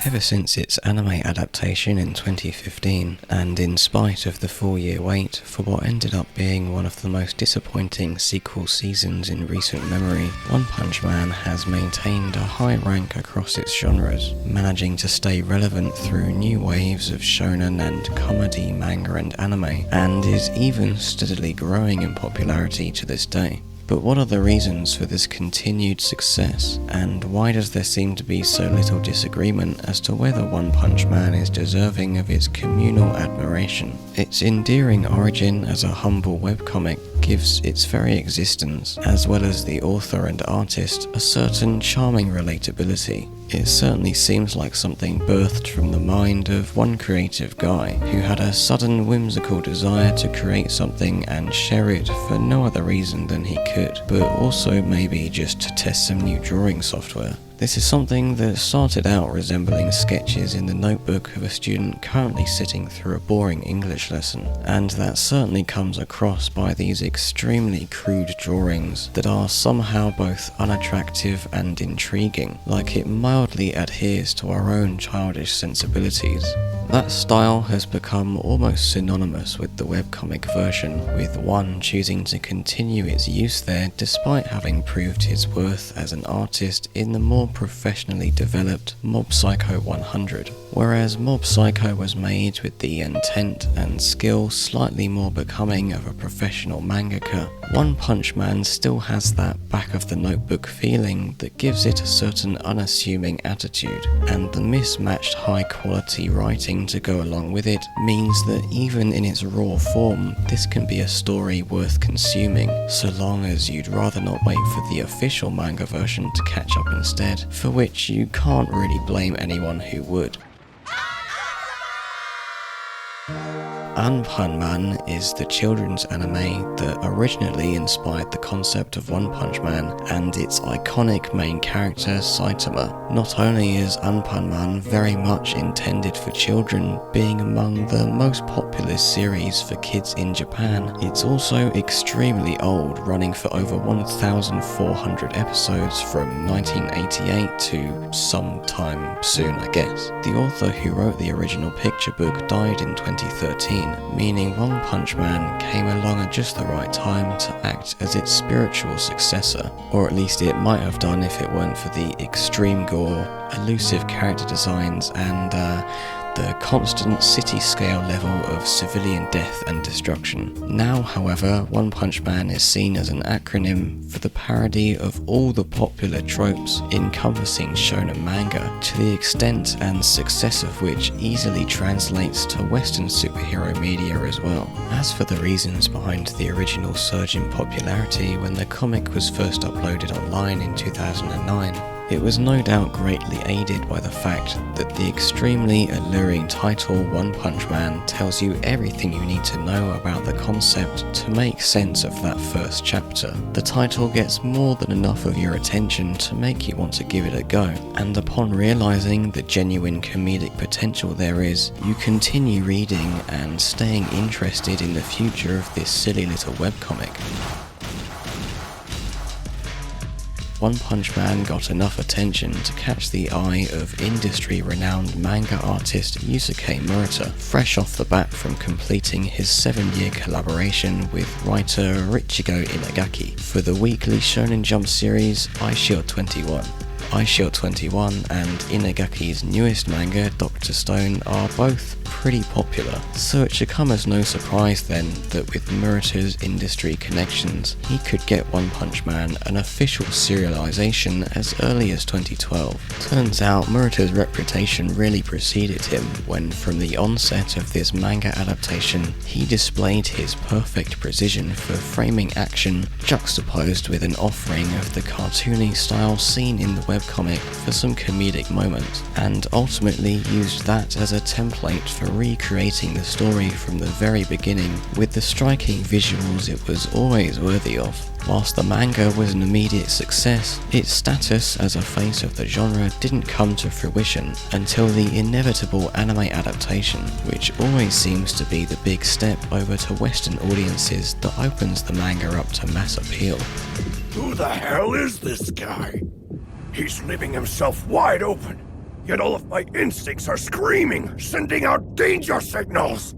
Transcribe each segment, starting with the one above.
Ever since its anime adaptation in 2015, and in spite of the 4-year wait for what ended up being one of the most disappointing sequel seasons in recent memory, One Punch Man has maintained a high rank across its genres, managing to stay relevant through new waves of shonen and comedy, manga and anime, and is even steadily growing in popularity to this day. But what are the reasons for this continued success, and why does there seem to be so little disagreement as to whether One Punch Man is deserving of its communal admiration? Its endearing origin as a humble webcomic gives its very existence, as well as the author and artist, a certain charming relatability. It certainly seems like something birthed from the mind of one creative guy who had a sudden whimsical desire to create something and share it for no other reason than he could, but also maybe just to test some new drawing software. This is something that started out resembling sketches in the notebook of a student currently sitting through a boring English lesson, and that certainly comes across by these extremely crude drawings that are somehow both unattractive and intriguing, like it mildly adheres to our own childish sensibilities. That style has become almost synonymous with the webcomic version, with One choosing to continue its use there despite having proved his worth as an artist in the more professionally developed Mob Psycho 100, whereas Mob Psycho was made with the intent and skill slightly more becoming of a professional mangaka. One Punch Man still has that back of the notebook feeling that gives it a certain unassuming attitude, and the mismatched high quality writing to go along with it means that even in its raw form, this can be a story worth consuming, so long as you'd rather not wait for the official manga version to catch up instead, for which you can't really blame anyone who would. Anpanman is the children's anime that originally inspired the concept of One Punch Man and its iconic main character Saitama. Not only is Anpanman very much intended for children, being among the most popular series for kids in Japan, it's also extremely old, running for over 1,400 episodes from 1988 to sometime soon, I guess. The author who wrote the original picture book died in 2013, meaning One Punch Man came along at just the right time to act as its spiritual successor, or at least it might have done if it weren't for the extreme gore, elusive character designs, and the constant city-scale level of civilian death and destruction. Now, however, One Punch Man is seen as an acronym for the parody of all the popular tropes encompassing shonen manga, to the extent and success of which easily translates to Western superhero media as well. As for the reasons behind the original surge in popularity when the comic was first uploaded online in 2009, it was no doubt greatly aided by the fact that the extremely alluring title One Punch Man tells you everything you need to know about the concept to make sense of that first chapter. The title gets more than enough of your attention to make you want to give it a go, and upon realizing the genuine comedic potential there is, you continue reading and staying interested in the future of this silly little webcomic. One Punch Man got enough attention to catch the eye of industry-renowned manga artist Yusuke Murata, fresh off the bat from completing his 7-year collaboration with writer Richigo Inagaki for the weekly Shonen Jump series Aishio 21. Aishio 21 and Inagaki's newest manga, Dr. Stone, are both pretty popular, so it should come as no surprise then that with Murata's industry connections, he could get One Punch Man an official serialization as early as 2012. Turns out Murata's reputation really preceded him when, from the onset of this manga adaptation, he displayed his perfect precision for framing action juxtaposed with an offering of the cartoony style seen in the webcomic for some comedic moments, and ultimately used that as a template for recreating the story from the very beginning with the striking visuals it was always worthy of. Whilst the manga was an immediate success, its status as a face of the genre didn't come to fruition until the inevitable anime adaptation, which always seems to be the big step over to Western audiences that opens the manga up to mass appeal. Who the hell is this guy? He's leaving himself wide open. yet all of my instincts are screaming, sending out danger signals.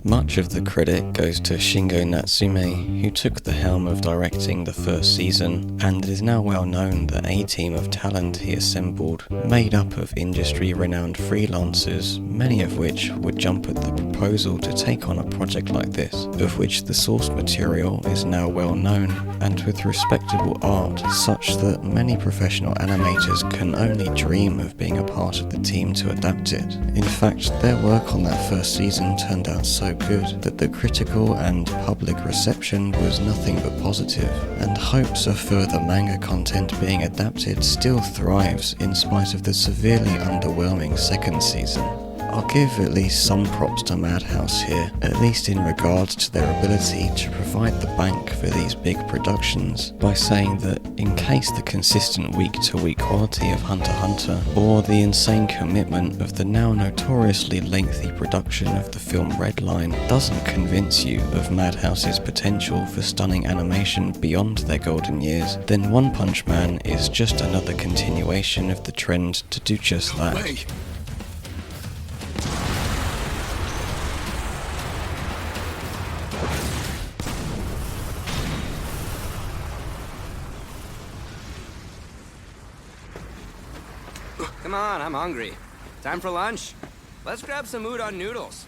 Much of the credit goes to Shingo Natsume, who took the helm of directing the first season, and it is now well known that a team of talent he assembled, made up of industry-renowned freelancers, many of which would jump at the proposal to take on a project like this, of which the source material is now well known, and with respectable art such that many professional animators can only dream of being a part of the team to adapt it. In fact, their work on that first season turned out so good that the critical and public reception was nothing but positive, and hopes of further manga content being adapted still thrives in spite of the severely underwhelming second season. I'll give at least some props to Madhouse here, at least in regards to their ability to provide the bank for these big productions, by saying that in case the consistent week-to-week quality of Hunter x Hunter, or the insane commitment of the now notoriously lengthy production of the film Redline doesn't convince you of Madhouse's potential for stunning animation beyond their golden years, then One Punch Man is just another continuation of the trend to do just that. Come on, I'm hungry. Time for lunch? Let's grab some udon noodles.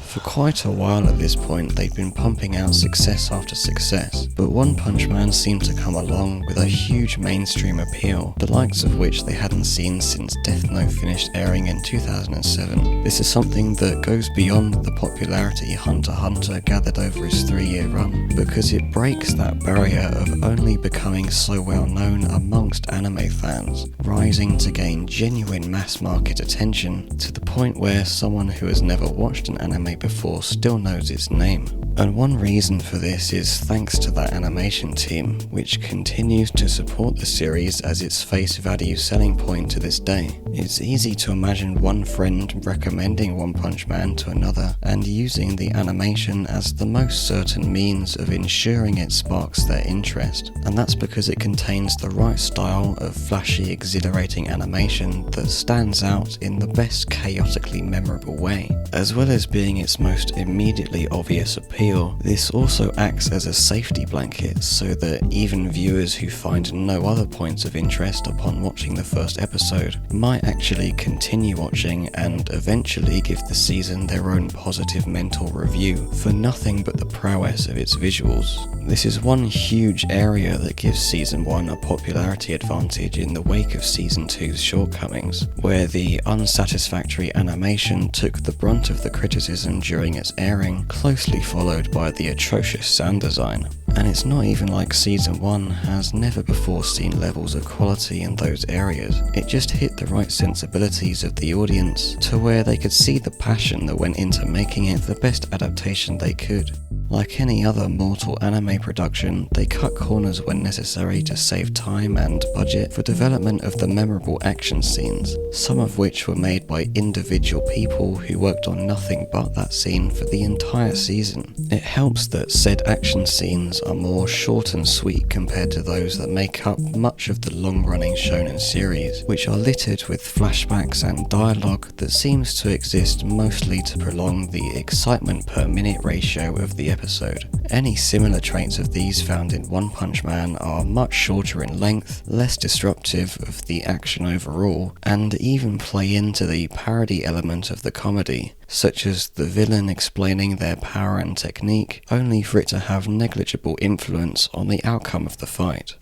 For quite a while at this point, they'd been pumping out success after success, but One Punch Man seemed to come along with a huge mainstream appeal, the likes of which they hadn't seen since Death Note finished airing in 2007. This is something that goes beyond the popularity Hunter x Hunter gathered over his 3-year run, because it breaks that barrier of only becoming so well known amongst anime fans, rising to gain genuine mass market attention to the point where someone who has never watched an anime before still knows its name. And one reason for this is thanks to that animation team, which continues to support the series as its face value selling point to this day. It's easy to imagine one friend recommending One Punch Man to another and using the animation as the most certain means of ensuring it sparks their interest, and that's because it contains the right style of flashy, exhilarating animation that stands out in the best chaotically memorable way. As well as being its most immediately obvious appeal, this also acts as a safety blanket so that even viewers who find no other points of interest upon watching the first episode might actually continue watching and eventually give the season their own positive mental review for nothing but the prowess of its visuals. This is one huge area that gives Season 1 a popularity advantage in the wake of Season 2's shortcomings, where the unsatisfactory animation took the brunt of the criticism during its airing, closely followed by the atrocious sound design. And it's not even like Season 1 has never before seen levels of quality in those areas. It just hit the right sensibilities of the audience to where they could see the passion that went into making it the best adaptation they could. Like any other mortal anime production, they cut corners when necessary to save time and budget for development of the memorable action scenes, some of which were made by individual people who worked on nothing but that scene for the entire season. It helps that said action scenes are more short and sweet compared to those that make up much of the long-running shonen series, which are littered with flashbacks and dialogue that seems to exist mostly to prolong the excitement per minute ratio of the episode. Any similar traits of these found in One Punch Man are much shorter in length, less disruptive of the action overall, and even play into the parody element of the comedy, such as the villain explaining their power and technique, only for it to have negligible influence on the outcome of the fight.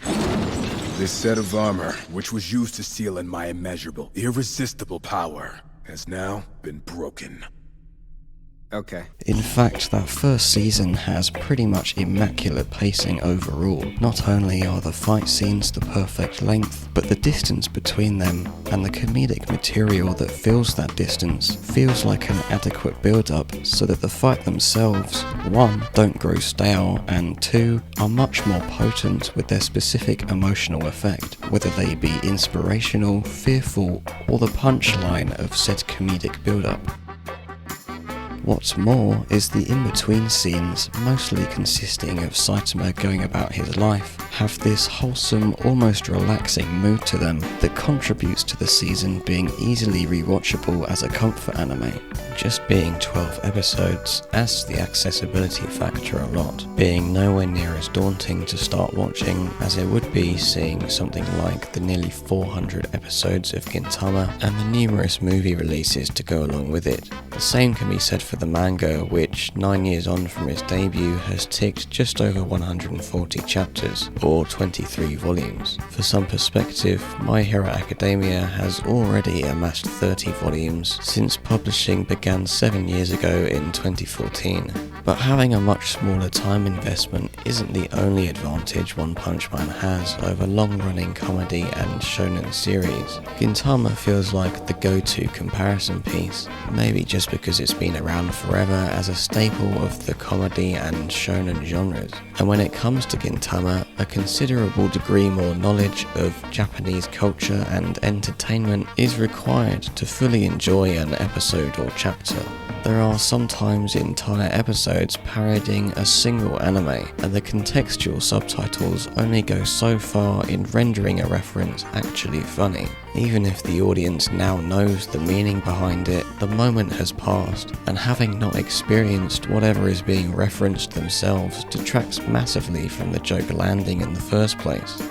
This set of armor, which was used to seal in my immeasurable, irresistible power, has now been broken. Okay. In fact, that first season has pretty much immaculate pacing overall. Not only are the fight scenes the perfect length, but the distance between them and the comedic material that fills that distance feels like an adequate build-up so that the fight themselves, 1, don't grow stale, and 2, are much more potent with their specific emotional effect, whether they be inspirational, fearful, or the punchline of said comedic build-up. What's more is the in-between scenes, mostly consisting of Saitama going about his life, have this wholesome, almost relaxing mood to them that contributes to the season being easily rewatchable as a comfort anime. Just being 12 episodes adds to the accessibility factor a lot, being nowhere near as daunting to start watching as it would be seeing something like the nearly 400 episodes of Gintama and the numerous movie releases to go along with it. The same can be said for the manga, which 9 years on from its debut has ticked just over 140 chapters, or 23 volumes. For some perspective, My Hero Academia has already amassed 30 volumes since publishing began 7 years ago in 2014. But having a much smaller time investment isn't the only advantage One Punch Man has over long-running comedy and shonen series. Gintama feels like the go-to comparison piece, maybe just because it's been around forever as a staple of the comedy and shonen genres. And when it comes to Gintama, a considerable degree more knowledge of Japanese culture and entertainment is required to fully enjoy an episode or chapter. There are sometimes entire episodes parodying a single anime, and the contextual subtitles only go so far in rendering a reference actually funny. Even if the audience now knows the meaning behind it, the moment has passed, and having not experienced whatever is being referenced themselves detracts massively from the joke landing in the first place.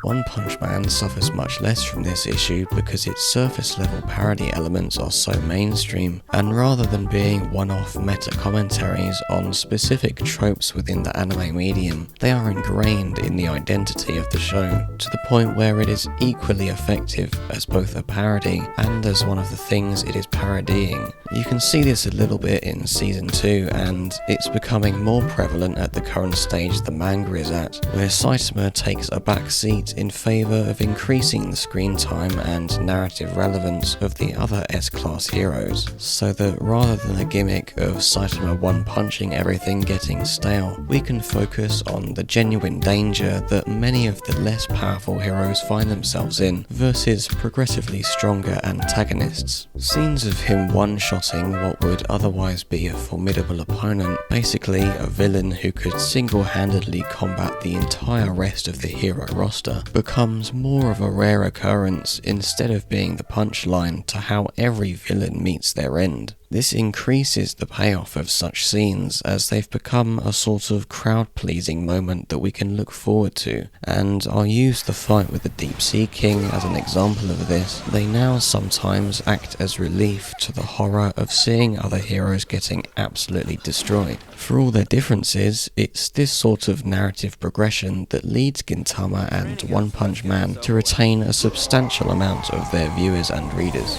One Punch Man suffers much less from this issue because its surface-level parody elements are so mainstream, and rather than being one-off meta-commentaries on specific tropes within the anime medium, they are ingrained in the identity of the show, to the point where it is equally effective as both a parody and as one of the things it is parodying. You can see this a little bit in Season 2, and it's becoming more prevalent at the current stage the manga is at, where Saitama takes a back seat in favour of increasing the screen time and narrative relevance of the other S-class heroes, so that rather than a gimmick of Saitama one-punching everything getting stale, we can focus on the genuine danger that many of the less powerful heroes find themselves in versus progressively stronger antagonists. Scenes of him one-shotting what would otherwise be a formidable opponent, basically a villain who could single-handedly combat the entire rest of the hero roster, becomes more of a rare occurrence instead of being the punchline to how every villain meets their end. This increases the payoff of such scenes as they've become a sort of crowd-pleasing moment that we can look forward to, and I'll use the fight with the Deep Sea King as an example of this. They now sometimes act as relief to the horror of seeing other heroes getting absolutely destroyed. For all their differences, it's this sort of narrative progression that leads Gintama and One Punch Man to retain a substantial amount of their viewers and readers.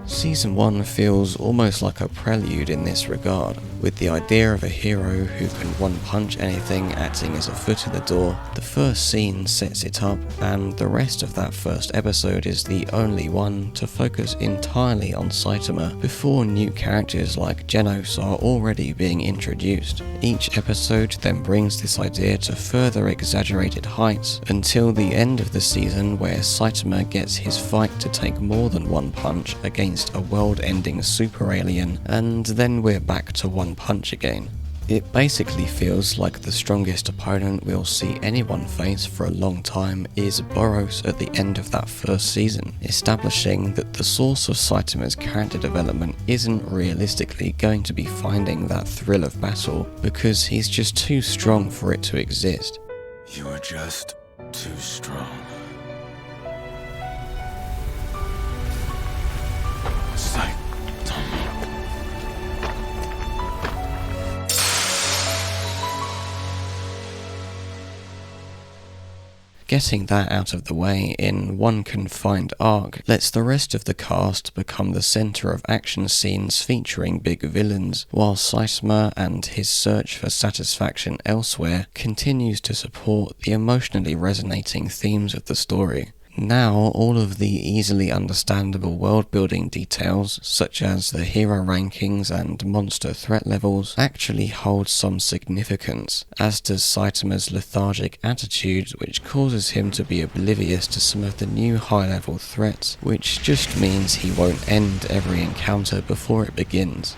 Season 1 feels almost like a prelude in this regard, with the idea of a hero who can one-punch anything acting as a foot in the door. The first scene sets it up, and the rest of that first episode is the only one to focus entirely on Saitama before new characters like Genos are already being introduced. Each episode then brings this idea to further exaggerated heights until the end of the season, where Saitama gets his fight to take more than one punch against a world-ending super alien, and then we're back to One Punch again. It basically feels like the strongest opponent we'll see anyone face for a long time is Boros at the end of that first season, establishing that the source of Saitama's character development isn't realistically going to be finding that thrill of battle, because he's just too strong for it to exist. You are just too strong. Saitama. Getting that out of the way in one confined arc lets the rest of the cast become the centre of action scenes featuring big villains, while Saitama and his search for satisfaction elsewhere continues to support the emotionally resonating themes of the story. Now, all of the easily understandable world-building details, such as the hero rankings and monster threat levels, actually hold some significance, as does Saitama's lethargic attitude, which causes him to be oblivious to some of the new high-level threats, which just means he won't end every encounter before it begins.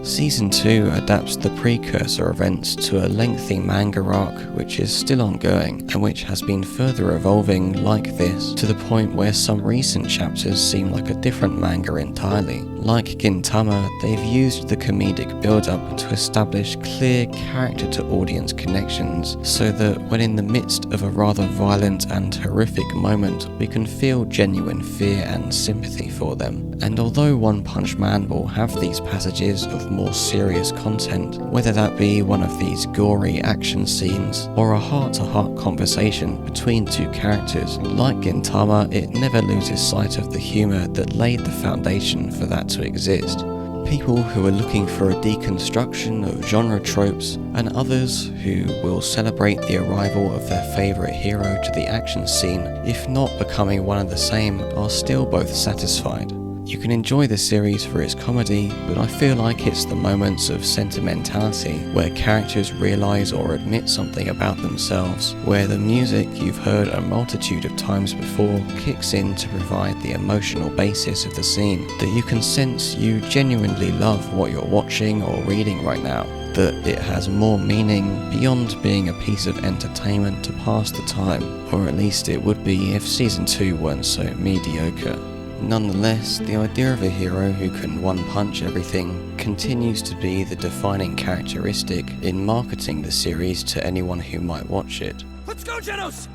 Season 2 adapts the precursor events to a lengthy manga arc which is still ongoing and which has been further evolving like this to the point where some recent chapters seem like a different manga entirely. Like Gintama, they've used the comedic build-up to establish clear character-to-audience connections so that when in the midst of a rather violent and horrific moment, we can feel genuine fear and sympathy for them. And although One Punch Man will have these passages of more serious content, whether that be one of these gory action scenes or a heart-to-heart conversation between two characters, like Gintama, it never loses sight of the humour that laid the foundation for that to exist. People who are looking for a deconstruction of genre tropes, and others who will celebrate the arrival of their favourite hero to the action scene, if not becoming one and the same, are still both satisfied. You can enjoy the series for its comedy, but I feel like it's the moments of sentimentality where characters realise or admit something about themselves, where the music you've heard a multitude of times before kicks in to provide the emotional basis of the scene, that you can sense you genuinely love what you're watching or reading right now, that it has more meaning beyond being a piece of entertainment to pass the time, or at least it would be if Season 2 weren't so mediocre. Nonetheless, the idea of a hero who can one-punch everything continues to be the defining characteristic in marketing the series to anyone who might watch it. Let's go, Genos!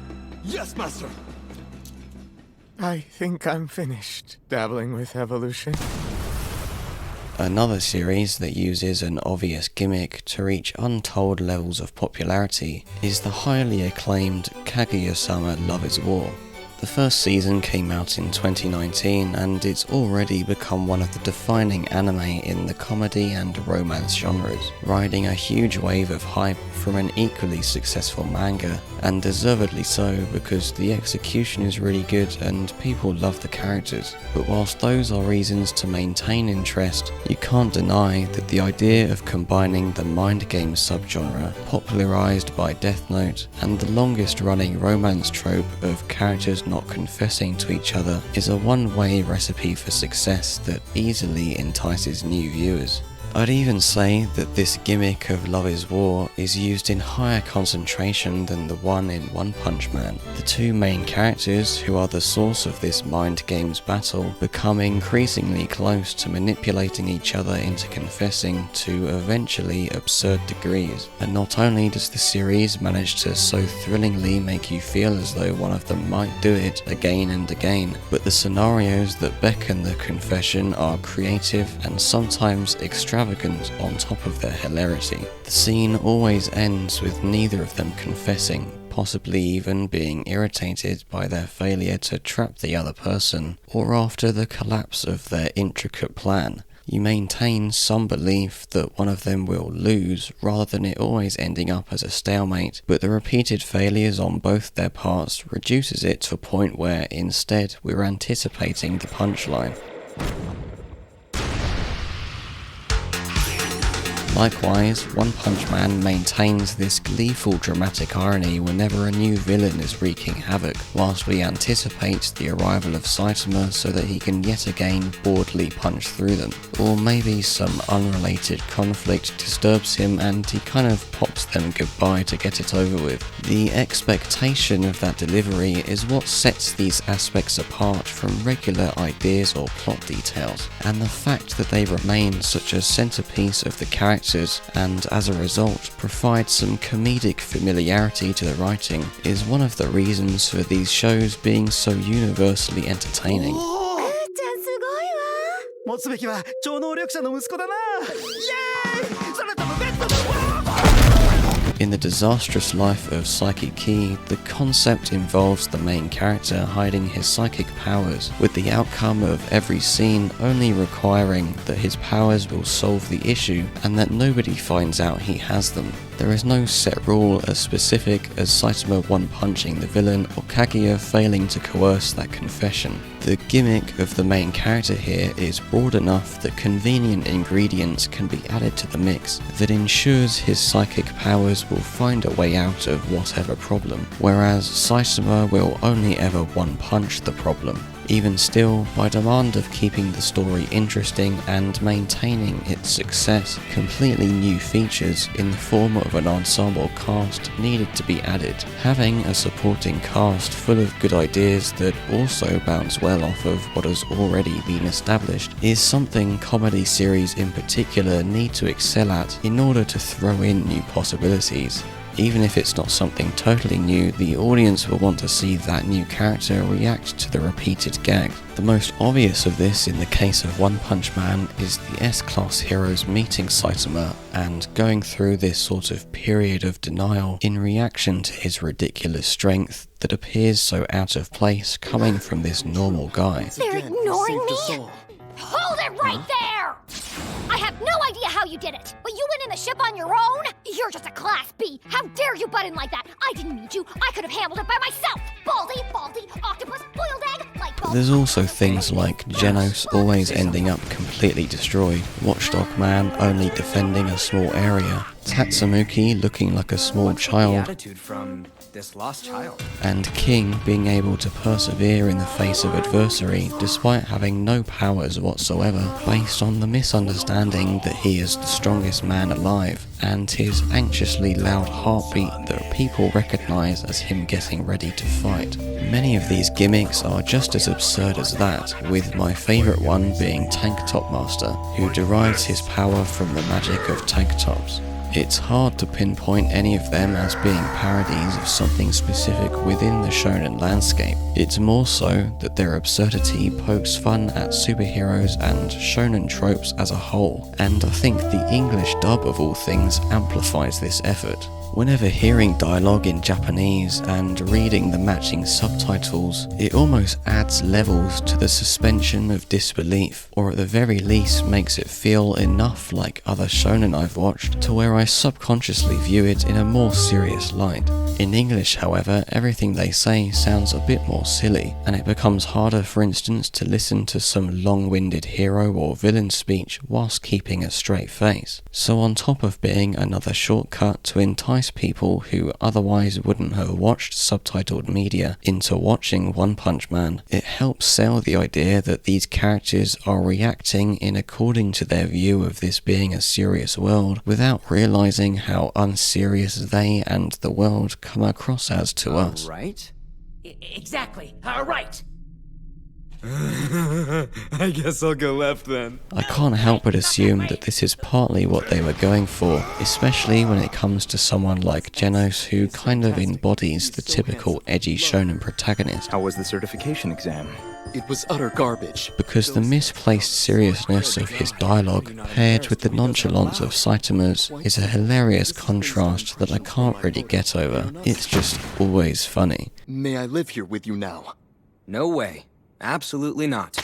Yes, Master! I think I'm finished dabbling with evolution. Another series that uses an obvious gimmick to reach untold levels of popularity is the highly acclaimed Kaguya-sama Love is War. The first season came out in 2019 and it's already become one of the defining anime in the comedy and romance genres, riding a huge wave of hype from an equally successful manga, and deservedly so because the execution is really good and people love the characters. But whilst those are reasons to maintain interest, you can't deny that the idea of combining the mind game subgenre, popularised by Death Note, and the longest running romance trope of characters not confessing to each other is a one-way recipe for success that easily entices new viewers. I'd even say that this gimmick of Love is War is used in higher concentration than the one in One Punch Man. The two main characters, who are the source of this mind games battle, become increasingly close to manipulating each other into confessing to eventually absurd degrees. And not only does the series manage to so thrillingly make you feel as though one of them might do it again and again, but the scenarios that beckon the confession are creative and sometimes extravagant on top of their hilarity. The scene always ends with neither of them confessing, possibly even being irritated by their failure to trap the other person, or after the collapse of their intricate plan. You maintain some belief that one of them will lose, rather than it always ending up as a stalemate, but the repeated failures on both their parts reduces it to a point where instead we're anticipating the punchline. Likewise, One Punch Man maintains this gleeful dramatic irony whenever a new villain is wreaking havoc, whilst we anticipate the arrival of Saitama so that he can yet again boredly punch through them. Or maybe some unrelated conflict disturbs him and he kind of pops them goodbye to get it over with. The expectation of that delivery is what sets these aspects apart from regular ideas or plot details, and the fact that they remain such a centerpiece of the character and as a result provide some comedic familiarity to the writing is one of the reasons for these shows being so universally entertaining. In the disastrous life of Saiki, the concept involves the main character hiding his psychic powers, with the outcome of every scene only requiring that his powers will solve the issue and that nobody finds out he has them. There is no set rule as specific as Saitama one-punching the villain or Kaguya failing to coerce that confession. The gimmick of the main character here is broad enough that convenient ingredients can be added to the mix that ensures his psychic powers will find a way out of whatever problem, whereas Saitama will only ever one-punch the problem. Even still, by demand of keeping the story interesting and maintaining its success, completely new features in the form of an ensemble cast needed to be added. Having a supporting cast full of good ideas that also bounce well off of what has already been established is something comedy series in particular need to excel at in order to throw in new possibilities. Even if it's not something totally new, the audience will want to see that new character react to the repeated gags. The most obvious of this in the case of One Punch Man is the S-Class heroes meeting Saitama and going through this sort of period of denial in reaction to his ridiculous strength that appears so out of place coming from this normal guy. They're ignoring me? Hold it right there! I have no idea how you did it, but you went in the ship on your own? You're just a Class B. How dare you butt in like that? I didn't need you. I could have handled it by myself. Baldy, octopus, boiled egg, light bulb. There's also things like Genos always ending up completely destroyed, Watchdog Man only defending a small area, Tatsumoki looking like a small child, Attitude from this lost child. and King being able to persevere in the face of adversity despite having no powers whatsoever, based on the misunderstanding that he is the strongest man alive, and his anxiously loud heartbeat that people recognize as him getting ready to fight. Many of these gimmicks are just as absurd as that, with my favourite one being Tank Top Master, who derives his power from the magic of tank tops. It's hard to pinpoint any of them as being parodies of something specific within the shonen landscape. It's more so that their absurdity pokes fun at superheroes and shonen tropes as a whole, and I think the English dub of all things amplifies this effort. Whenever hearing dialogue in Japanese and reading the matching subtitles, it almost adds levels to the suspension of disbelief, or at the very least makes it feel enough like other shonen I've watched to where I subconsciously view it in a more serious light. In English, however, everything they say sounds a bit more silly, and it becomes harder, for instance, to listen to some long-winded hero or villain speech whilst keeping a straight face. So on top of being another shortcut to entice people who otherwise wouldn't have watched subtitled media into watching One Punch Man, it helps sell the idea that these characters are reacting in according to their view of this being a serious world, without realizing how unserious they and the world come across as to us. Right? Exactly. Right. I guess I'll go left then. I can't help but assume that this is partly what they were going for, especially when it comes to someone like Genos, who kind of embodies the typical edgy shonen protagonist. How was the certification exam? It was utter garbage. Because the misplaced seriousness of his dialogue, paired with the nonchalance of Saitama's, is a hilarious contrast that I can't really get over. It's just always funny. May I live here with you now? No way. Absolutely not.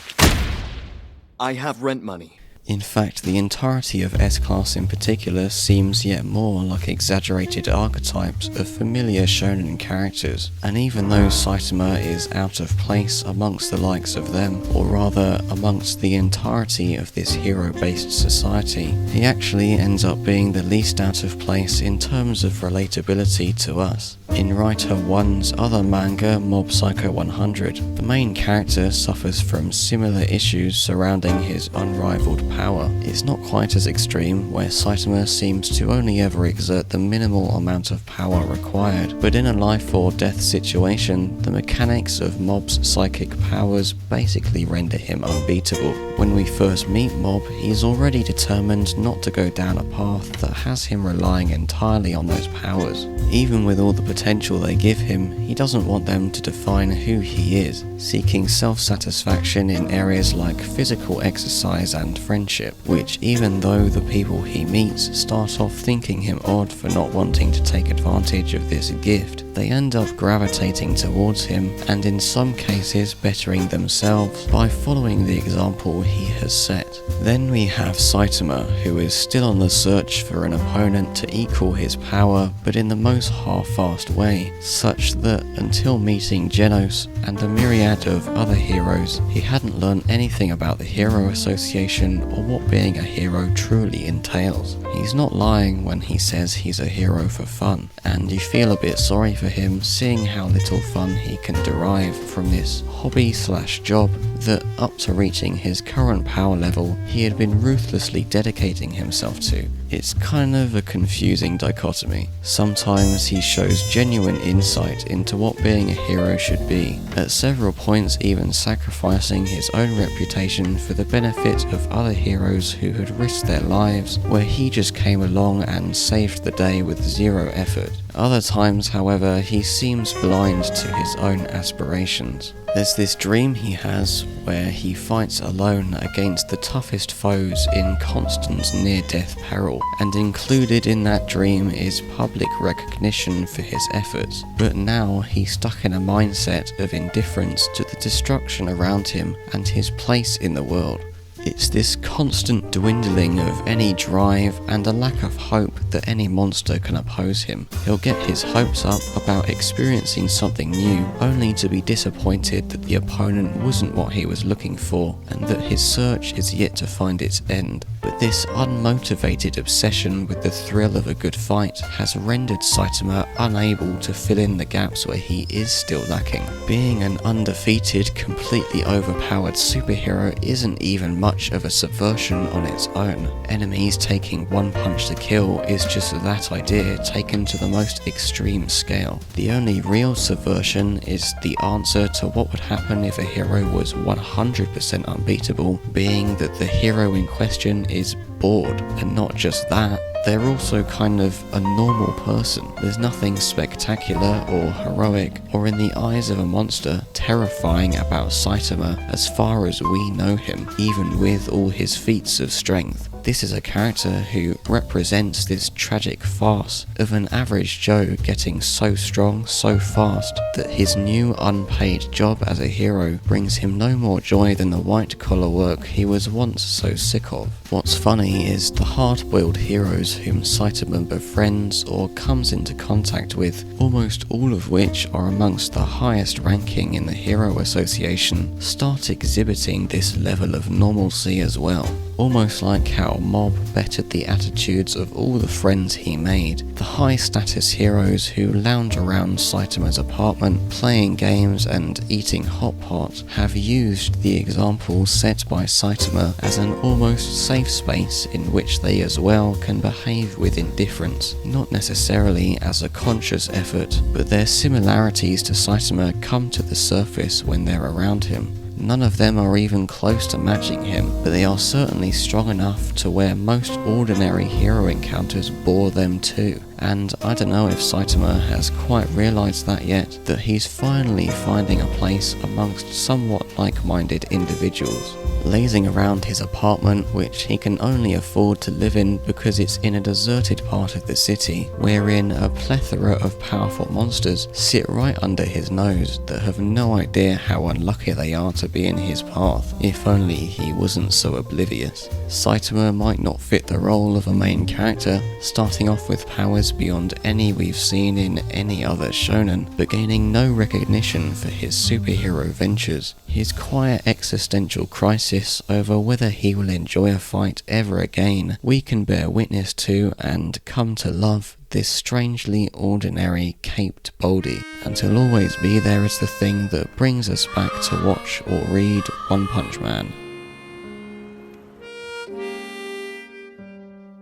I have rent money. In fact, the entirety of S-Class in particular seems yet more like exaggerated archetypes of familiar shonen characters, and even though Saitama is out of place amongst the likes of them, or rather amongst the entirety of this hero-based society, he actually ends up being the least out of place in terms of relatability to us. In Writer 1's other manga, Mob Psycho 100, the main character suffers from similar issues surrounding his unrivaled power. It's not quite as extreme, where Saitama seems to only ever exert the minimal amount of power required, but in a life or death situation, the mechanics of Mob's psychic powers basically render him unbeatable. When we first meet Mob, he's already determined not to go down a path that has him relying entirely on those powers. Even with all the potential they give him, he doesn't want them to define who he is, seeking self-satisfaction in areas like physical exercise and friendship, which, even though the people he meets start off thinking him odd for not wanting to take advantage of this gift, they end up gravitating towards him and in some cases bettering themselves by following the example he has set. Then we have Saitama, who is still on the search for an opponent to equal his power, but in the most half-assed way, such that until meeting Genos and a myriad of other heroes, he hadn't learned anything about the Hero Association or what being a hero truly entails. He's not lying when he says he's a hero for fun, and you feel a bit sorry for him seeing how little fun he can derive from this hobby/job that, up to reaching his current power level, he had been ruthlessly dedicating himself to. It's kind of a confusing dichotomy. Sometimes he shows genuine insight into what being a hero should be, at several points even sacrificing his own reputation for the benefit of other heroes who had risked their lives, where he just came along and saved the day with zero effort. Other times, however, he seems blind to his own aspirations. There's this dream he has where he fights alone against the toughest foes in constant near-death peril, and included in that dream is public recognition for his efforts. But now he's stuck in a mindset of indifference to the destruction around him and his place in the world. It's this constant dwindling of any drive and a lack of hope that any monster can oppose him. He'll get his hopes up about experiencing something new, only to be disappointed that the opponent wasn't what he was looking for, and that his search is yet to find its end. But this unmotivated obsession with the thrill of a good fight has rendered Saitama unable to fill in the gaps where he is still lacking. Being an undefeated, completely overpowered superhero isn't even much of a subversion on its own. Enemies taking one punch to kill is just that idea taken to the most extreme scale. The only real subversion is the answer to what would happen if a hero was 100% unbeatable, being that the hero in question is bored, and not just that, they're also kind of a normal person. There's nothing spectacular or heroic, or in the eyes of a monster, terrifying about Saitama as far as we know him, even with all his feats of strength. This is a character who represents this tragic farce of an average Joe getting so strong so fast that his new unpaid job as a hero brings him no more joy than the white-collar work he was once so sick of. What's funny is the hard-boiled heroes whom Saitama befriends or comes into contact with, almost all of which are amongst the highest ranking in the Hero Association, start exhibiting this level of normalcy as well. Almost like how Mob bettered the attitudes of all the friends he made. The high-status heroes who lounge around Saitama's apartment, playing games and eating hot pot, have used the example set by Saitama as an almost safe space in which they as well can behave with indifference, not necessarily as a conscious effort, but their similarities to Saitama come to the surface when they're around him. None of them are even close to matching him, but they are certainly strong enough to where most ordinary hero encounters bore them too. And I don't know if Saitama has quite realised that yet, that he's finally finding a place amongst somewhat like-minded individuals. Lazing around his apartment, which he can only afford to live in because it's in a deserted part of the city, wherein a plethora of powerful monsters sit right under his nose that have no idea how unlucky they are to be in his path, if only he wasn't so oblivious. Saitama might not fit the role of a main character, starting off with powers beyond any we've seen in any other shonen, but gaining no recognition for his superhero ventures. His quiet existential crisis over whether he will enjoy a fight ever again, we can bear witness to and come to love this strangely ordinary caped Baldy, and he'll always be there as the thing that brings us back to watch or read One Punch Man.